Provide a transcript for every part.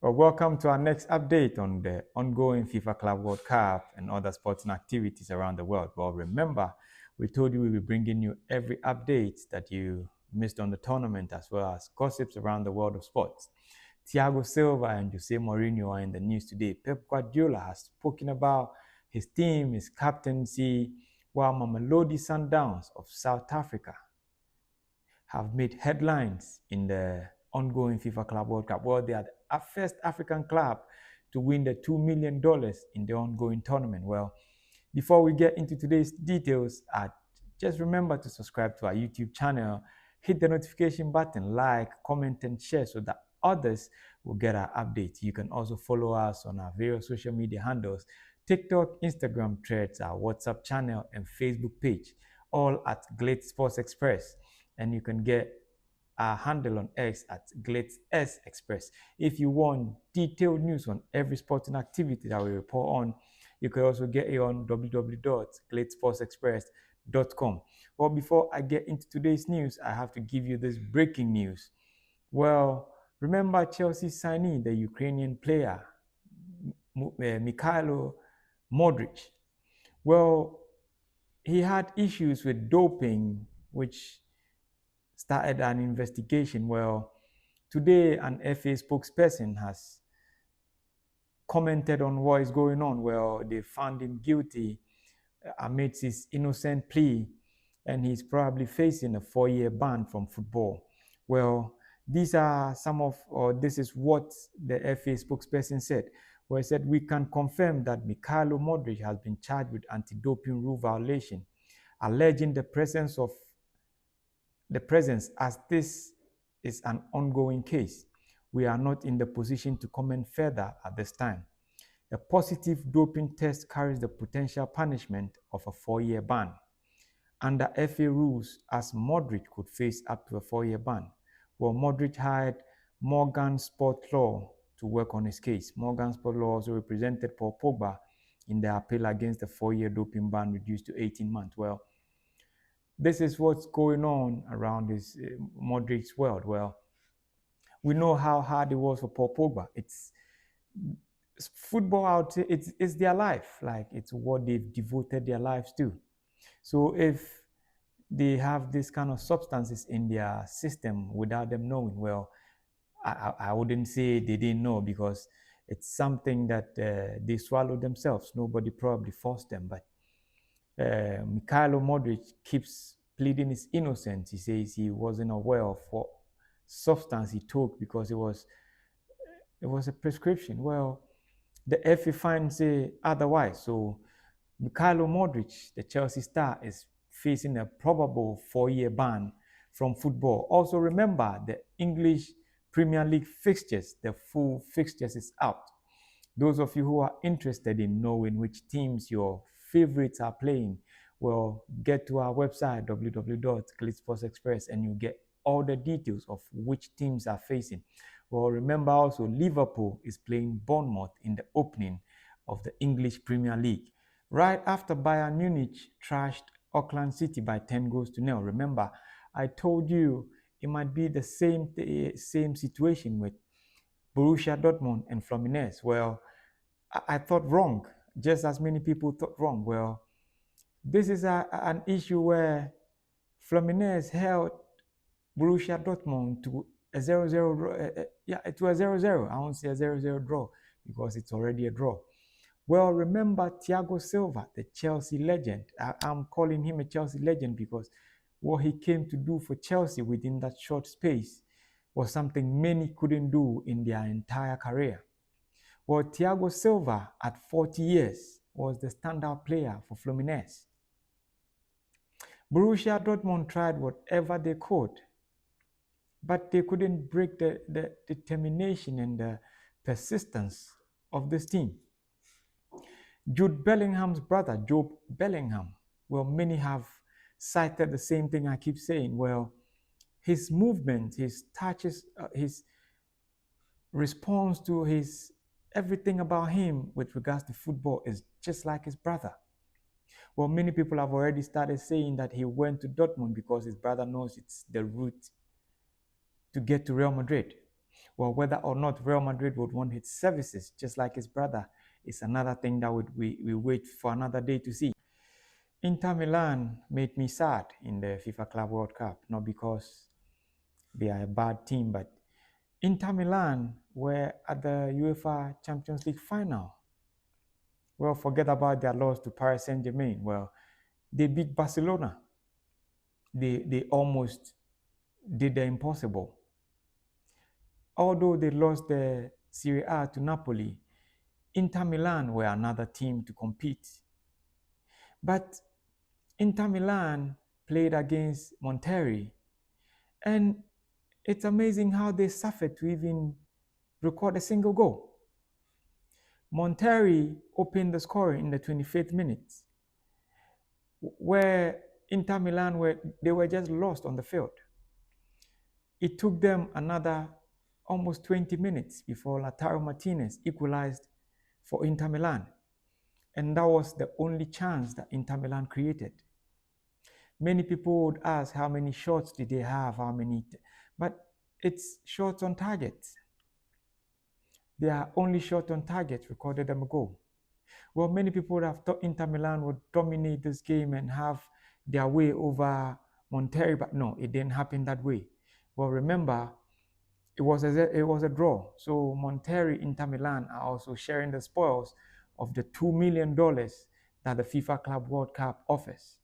Well, welcome to our next update on the ongoing FIFA Club World Cup and other sporting activities around the world. Well, remember, we told you we'll be bringing you every update that you missed on the tournament, as well as gossips around the world of sports. Thiago Silva and Jose Mourinho are in the news today. Pep Guardiola has spoken about his team, his captaincy, while Mamelodi Sundowns of South Africa have made headlines in the ongoing FIFA Club World Cup. Well, they are the first African club to win the $2 million in the ongoing tournament. Well, before we get into today's details, just remember to subscribe to our YouTube channel, hit the notification button, like, comment, and share so that others will get our updates. You can also follow us on our various social media handles, TikTok, Instagram, Threads, our WhatsApp channel, and Facebook page, all at Glitz Sports Express. And you can get our handle on X at Glitz Express. If you want detailed news on every sporting activity that we report on, you can also get it on www.glitzsportsexpress.com. Well, before I get into today's news, I have to give you this breaking news. Well, remember Chelsea signing the Ukrainian player, Mikhailo Modric. Well, he had issues with doping, which started an investigation. Well, today an FA spokesperson has commented on what is going on. Well, they found him guilty amidst his innocent plea, and he's probably facing a 4-year ban from football. Well, these are some of, or this is what the FA spokesperson said, where he said, "We can confirm that Mikhailo Modric has been charged with anti-doping rule violation, alleging the presence as this is an ongoing case. We are not in the position to comment further at this time. A positive doping test carries the potential punishment of a 4-year ban under FA rules, as Modric could face up to a 4-year ban." Well, Modric hired Morgan Sport Law to work on his case. Morgan Sport Law also represented Paul Pogba in the appeal against the 4-year doping ban reduced to 18 months. Well, this is what's going on around this Modric's world. Well, we know how hard it was for Paul Pogba. It's football out. It's their life. Like, it's what they've devoted their lives to. So if they have this kind of substances in their system without them knowing, well, I wouldn't say they didn't know, because it's something that they swallowed themselves. Nobody probably forced them. But Mikhailo Modric keeps pleading his innocence. He says he wasn't aware of what substance he took because it was a prescription. Well, the FA fine say otherwise. So Mikhailo Modric, the Chelsea star, is facing a probable 4-year ban from football. Also remember the English Premier League fixtures, the full fixtures is out. Those of you who are interested in knowing which teams your favorites are playing, well, get to our website, www.glitzsportsexpress, and you get all the details of which teams are facing. Well, remember also Liverpool is playing Bournemouth in the opening of the English Premier League, right after Bayern Munich trashed Auckland City by 10 goals to 0. Remember, I told you it might be the same situation with Borussia Dortmund and Fluminense. Well, I thought wrong, just as many people thought wrong. Well, this is an issue where Fluminense held Borussia Dortmund to a 0-0, to a 0-0. I won't say a 0-0 draw because it's already a draw. Well, remember Thiago Silva, the Chelsea legend. I'm calling him a Chelsea legend because what he came to do for Chelsea within that short space was something many couldn't do in their entire career. Well, Thiago Silva, at 40 years, was the standout player for Fluminense. Borussia Dortmund tried whatever they could, but they couldn't break the determination and the persistence of this team. Jude Bellingham's brother, Job Bellingham, well, many have cited the same thing I keep saying. Well, his movement, his touches, his response to his everything about him with regards to football is just like his brother. Well, many people have already started saying that he went to Dortmund because his brother knows it's the route to get to Real Madrid. Well, whether or not Real Madrid would want his services, just like his brother, is another thing that we wait for another day to see. Inter Milan made me sad in the FIFA Club World Cup, not because they are a bad team, but Inter Milan were at the UEFA Champions League final. Well, forget about their loss to Paris Saint-Germain. Well, they beat Barcelona. They almost did the impossible. Although they lost the Serie A to Napoli, Inter Milan were another team to compete. But Inter Milan played against Monterrey, and it's amazing how they suffered to even record a single goal. Monterrey opened the scoring in the 25th minute, where Inter Milan were just lost on the field. It took them another almost 20 minutes before Lautaro Martinez equalized for Inter Milan. And that was the only chance that Inter Milan created. Many people would ask how many shots did they have, but it's shots on target. Their only shot on target recorded them a goal. Well, many people would have thought Inter Milan would dominate this game and have their way over Monterrey, but no, it didn't happen that way. Well, remember, it was a draw. So Monterrey, Inter Milan are also sharing the spoils of the $2 million that the FIFA Club World Cup offers.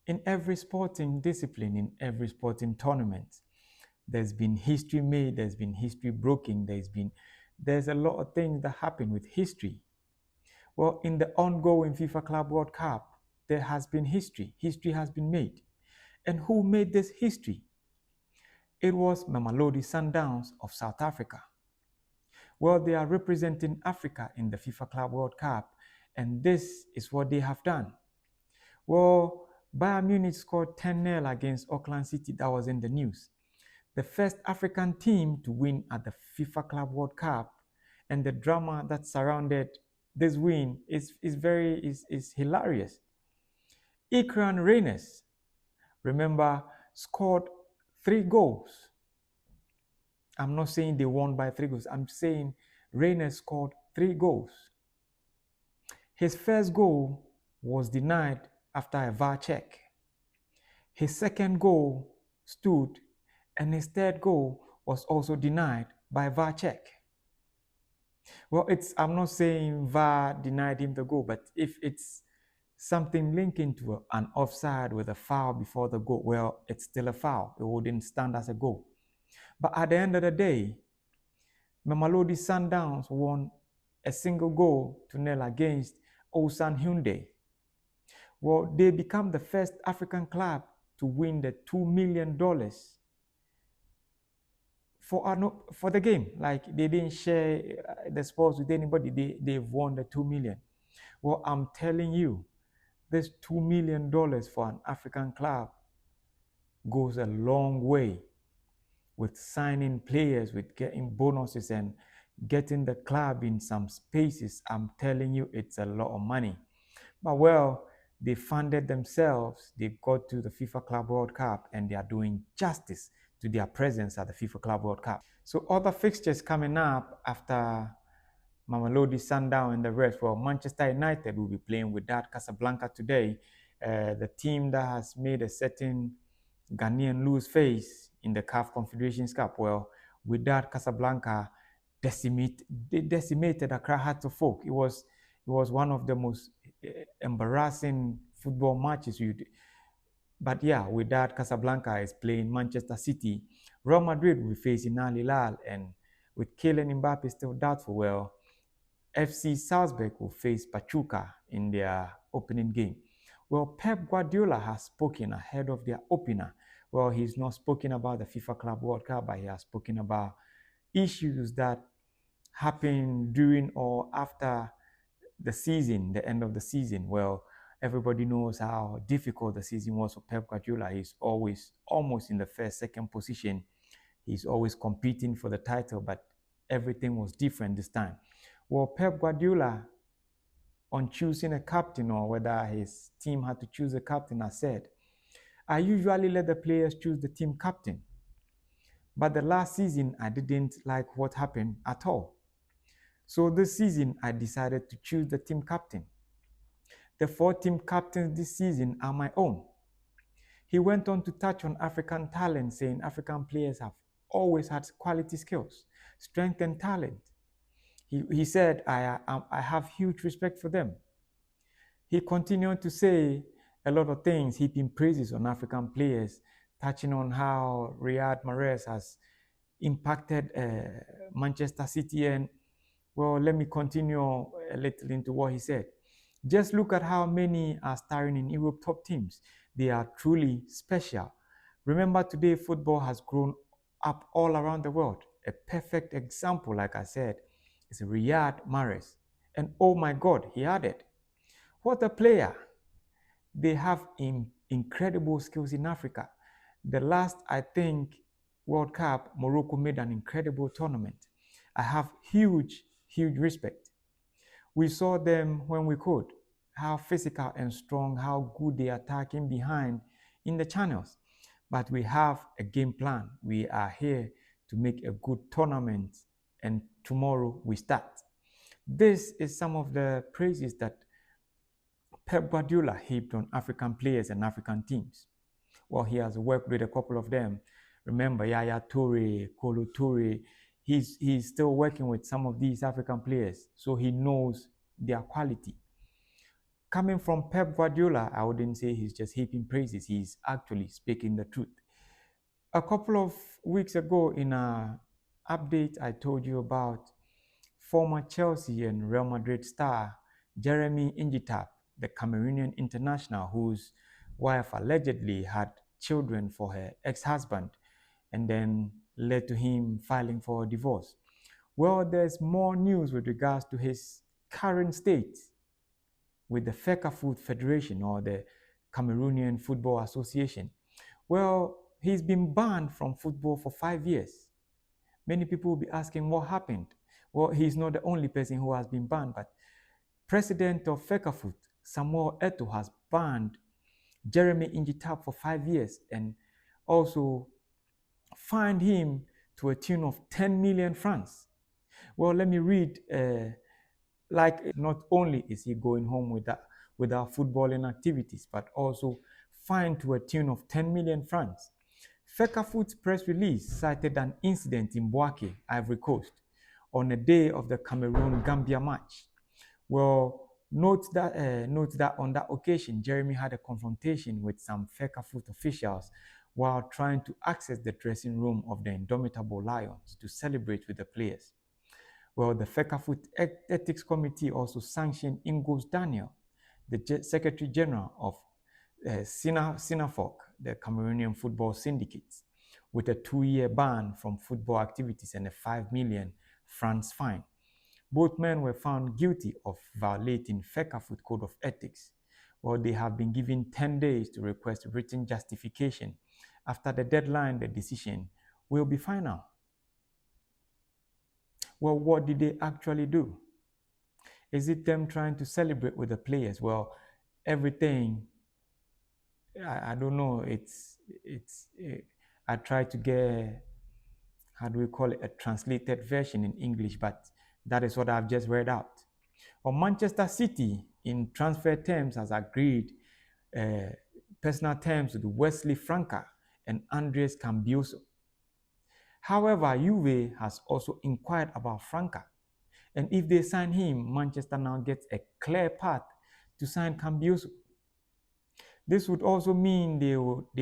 In every sporting discipline, in every sporting tournament, there's been history made, there's been history broken, there's a lot of things that happen with history. Well, in the ongoing FIFA Club World Cup, there has been history. History has been made. And who made this history? It was Mamelodi Sundowns of South Africa. Well, they are representing Africa in the FIFA Club World Cup, and this is what they have done. Well, Bayern Munich scored 10-0 against Auckland City. That was in the news. The first African team to win at the FIFA Club World Cup, and the drama that surrounded this win is hilarious. Ikran Reyners, remember, scored 3 goals. I'm not saying they won by 3 goals. I'm saying Reyners scored 3 goals. His first goal was denied after a VAR check. His second goal stood, and his third goal was also denied by VAR check. Well, I'm not saying VAR denied him the goal, but if it's something linking to an offside with a foul before the goal, well, it's still a foul. It wouldn't stand as a goal. But at the end of the day, Mamelodi Sundowns won a single goal to nil against Ulsan Hyundai. Well, they become the first African club to win the $2 million for the game. Like, they didn't share the spoils with anybody. They've won the $2 million. Well, I'm telling you, this $2 million for an African club goes a long way with signing players, with getting bonuses and getting the club in some spaces. I'm telling you, it's a lot of money. But well, they funded themselves. They got to the FIFA Club World Cup, and they are doing justice to their presence at the FIFA Club World Cup. So other fixtures coming up after Mamelodi Sundowns and the rest. Well, Manchester United will be playing with that Casablanca today. The team that has made a certain Ghanaian lose face in the CAF Confederations Cup. Well, with that Casablanca decimated Accra Hearts of Oak. It was one of the most embarrassing football matches. But yeah, with that, Casablanca is playing Manchester City. Real Madrid will be facing Al Hilal, and with Kylian Mbappe still doubtful, well, FC Salzburg will face Pachuca in their opening game. Well, Pep Guardiola has spoken ahead of their opener. Well, he's not spoken about the FIFA Club World Cup, but he has spoken about issues that happen during or after the season, the end of the season. Well, everybody knows how difficult the season was for Pep Guardiola. He's always almost in the first, second position. He's always competing for the title, but everything was different this time. Well, Pep Guardiola, on choosing a captain, or whether his team had to choose a captain, has said, I usually let the players choose the team captain. But the last season, I didn't like what happened at all. So this season, I decided to choose the team captain. The 4 team captains this season are my own. He went on to touch on African talent, saying African players have always had quality skills, strength, and talent. He said, I have huge respect for them. He continued to say a lot of things, heaping praises on African players, touching on how Riyad Mahrez has impacted Manchester City. And well, let me continue a little into what he said. Just look at how many are starring in Europe top teams. They are truly special. Remember, today football has grown up all around the world. A perfect example, like I said, is Riyad Mahrez. And oh my God, he added, what a player. They have incredible skills in Africa. The last, I think, World Cup, Morocco made an incredible tournament. I have huge respect. We saw them when we could, how physical and strong, how good they are attacking behind in the channels. But we have a game plan. We are here to make a good tournament, and tomorrow we start. This is some of the praises that Pep Guardiola heaped on African players and African teams. Well, he has worked with a couple of them. Remember, Yaya Toure, Kolo Toure. He's still working with some of these African players, so he knows their quality. Coming from Pep Guardiola, I wouldn't say he's just heaping praises. He's actually speaking the truth. A couple of weeks ago in an update, I told you about former Chelsea and Real Madrid star Jeremy Injitap, the Cameroonian international whose wife allegedly had children for her ex-husband and then led to him filing for a divorce. Well, there's more news with regards to his current state with the FECAFOOT Federation, or the Cameroonian Football Association. Well, he's been banned from football for 5 years. Many people will be asking what happened. Well, he's not the only person who has been banned, but President of FECAFOOT, Samuel Eto'o, has banned Jeremy Injitap for 5 years and also fined him to a tune of 10 million francs. Well, let me read. Like, not only is he going home with our footballing activities, but also fined to a tune of 10 million francs. FECAFOOT's press release cited an incident in Bouaké, Ivory Coast, on a day of the Cameroon-Gambia match. Well, note that on that occasion, Jeremy had a confrontation with some FECAFOOT officials while trying to access the dressing room of the indomitable Lions to celebrate with the players. Well, the FECAFOOT Ethics Committee also sanctioned Ingos Daniel, the Secretary General of SINAFOC, the Cameroonian Football Syndicate, with a 2-year ban from football activities and a 5 million francs fine. Both men were found guilty of violating FECAFOOT Code of Ethics. Well, they have been given 10 days to request written justification. After the deadline, the decision will be final. Well, what did they actually do? Is it them trying to celebrate with the players? Well, everything, I don't know. I tried to get, how do we call it, a translated version in English, but that is what I've just read out. Well, Manchester City, in transfer terms, has agreed personal terms with Wesley Franca and Andres Cambiuso. However, Juve has also inquired about Franca, and if they sign him, Manchester now gets a clear path to sign Cambiuso. This would also mean they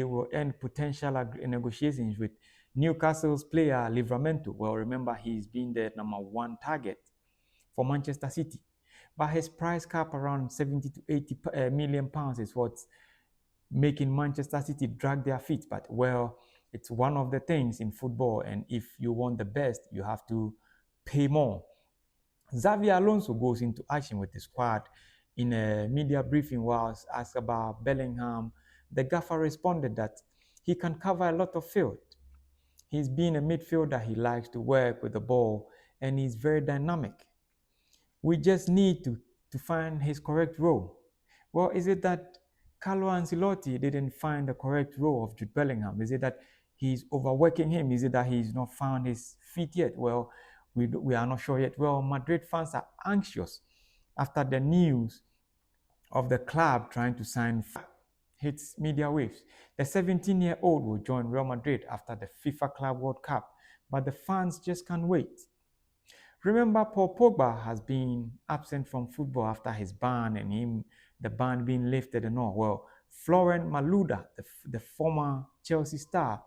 will end potential negotiations with Newcastle's player Livramento. Well, remember, he's been the #1 target for Manchester City, but his price cap around 70 to 80 million pounds is what's making Manchester City drag their feet. But well, it's one of the things in football, and if you want the best, you have to pay more. Xabi Alonso goes into action with the squad. In a media briefing, whilst asked about Bellingham, the gaffer responded that he can cover a lot of field. He's been a midfielder, he likes to work with the ball, and he's very dynamic. We just need to find his correct role. Well, is it that Carlo Ancelotti didn't find the correct role of Jude Bellingham? Is it that he's overworking him? Is it that he's not found his feet yet? Well, we are not sure yet. Well, Madrid fans are anxious after the news of the club trying to sign hits media waves. The 17-year-old will join Real Madrid after the FIFA Club World Cup, but the fans just can't wait. Remember, Paul Pogba has been absent from football after his ban and the ban being lifted and all. Well, Florent Maluda, the former Chelsea star,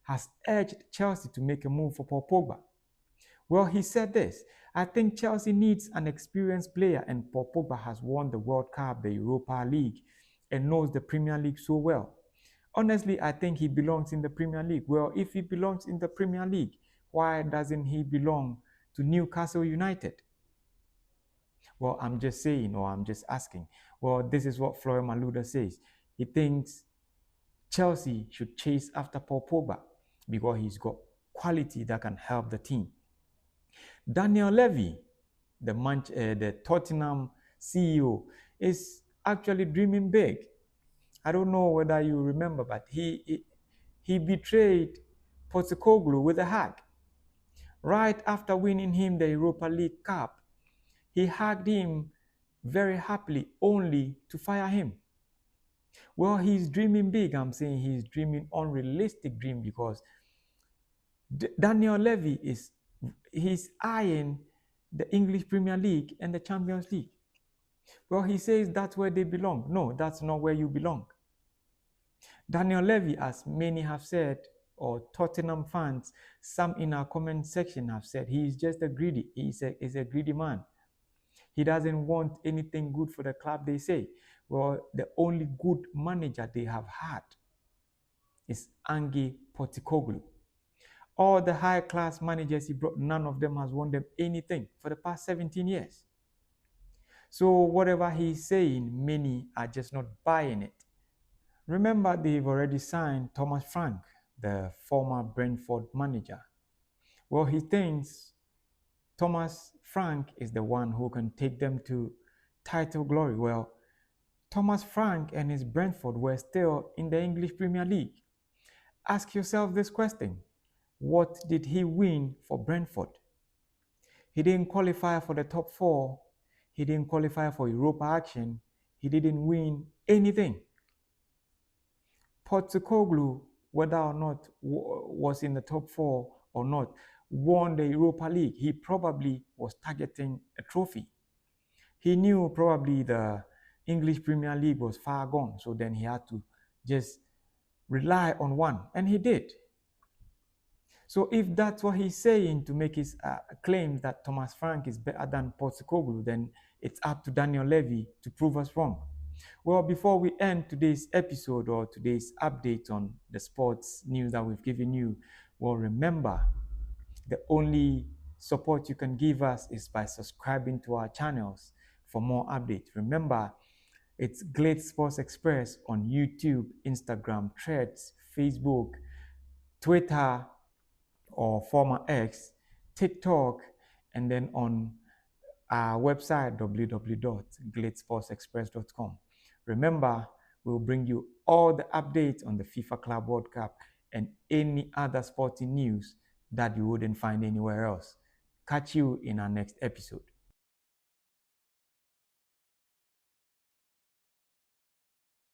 has urged Chelsea to make a move for Paul Pogba. Well, he said this: I think Chelsea needs an experienced player, and Paul Pogba has won the World Cup, the Europa League, and knows the Premier League so well. Honestly, I think he belongs in the Premier League. Well, if he belongs in the Premier League, why doesn't he belong to Newcastle United? Well, I'm just saying, or I'm just asking. Well, this is what Florent Maluda says. He thinks Chelsea should chase after Paul Pogba because he's got quality that can help the team. Daniel Levy, the Tottenham CEO, is actually dreaming big. I don't know whether you remember, but he betrayed Postecoglou with a hug. Right after winning him the Europa League Cup, he hugged him very happily, only to fire him. Well, he's dreaming big. I'm saying he's dreaming unrealistic dream because Daniel Levy he's eyeing the English Premier League and the Champions League. Well, he says that's where they belong. No, that's not where you belong. Daniel Levy, as many have said, or Tottenham fans, some in our comment section have said, he's just a greedy. He's a greedy man. He doesn't want anything good for the club, they say. Well, the only good manager they have had is Ange Postecoglou. All the high-class managers he brought, none of them has won them anything for the past 17 years. So whatever he's saying, many are just not buying it. Remember, they've already signed Thomas Frank, the former Brentford manager. Well, he thinks Thomas Frank is the one who can take them to title glory. Well, Thomas Frank and his Brentford were still in the English Premier League. Ask yourself this question: what did he win for Brentford? He didn't qualify for the top 4. He didn't qualify for Europa action. He didn't win anything. Postecoglou, whether or not was in the top 4 or not, won the Europa League. He probably was targeting a trophy. He knew probably the English Premier League was far gone, so then he had to just rely on one, and he did. So if that's what he's saying to make his claim that Thomas Frank is better than Postecoglou, then it's up to Daniel Levy to prove us wrong. Well, before we end today's episode or today's update on the sports news that we've given you, well, remember, the only support you can give us is by subscribing to our channels for more updates. Remember, it's Glitz Sports Express on YouTube, Instagram, Threads, Facebook, Twitter, or former X, TikTok, and then on our website, www.glitzsportsexpress.com. Remember, we'll bring you all the updates on the FIFA Club World Cup and any other sporting news that you wouldn't find anywhere else. Catch you in our next episode.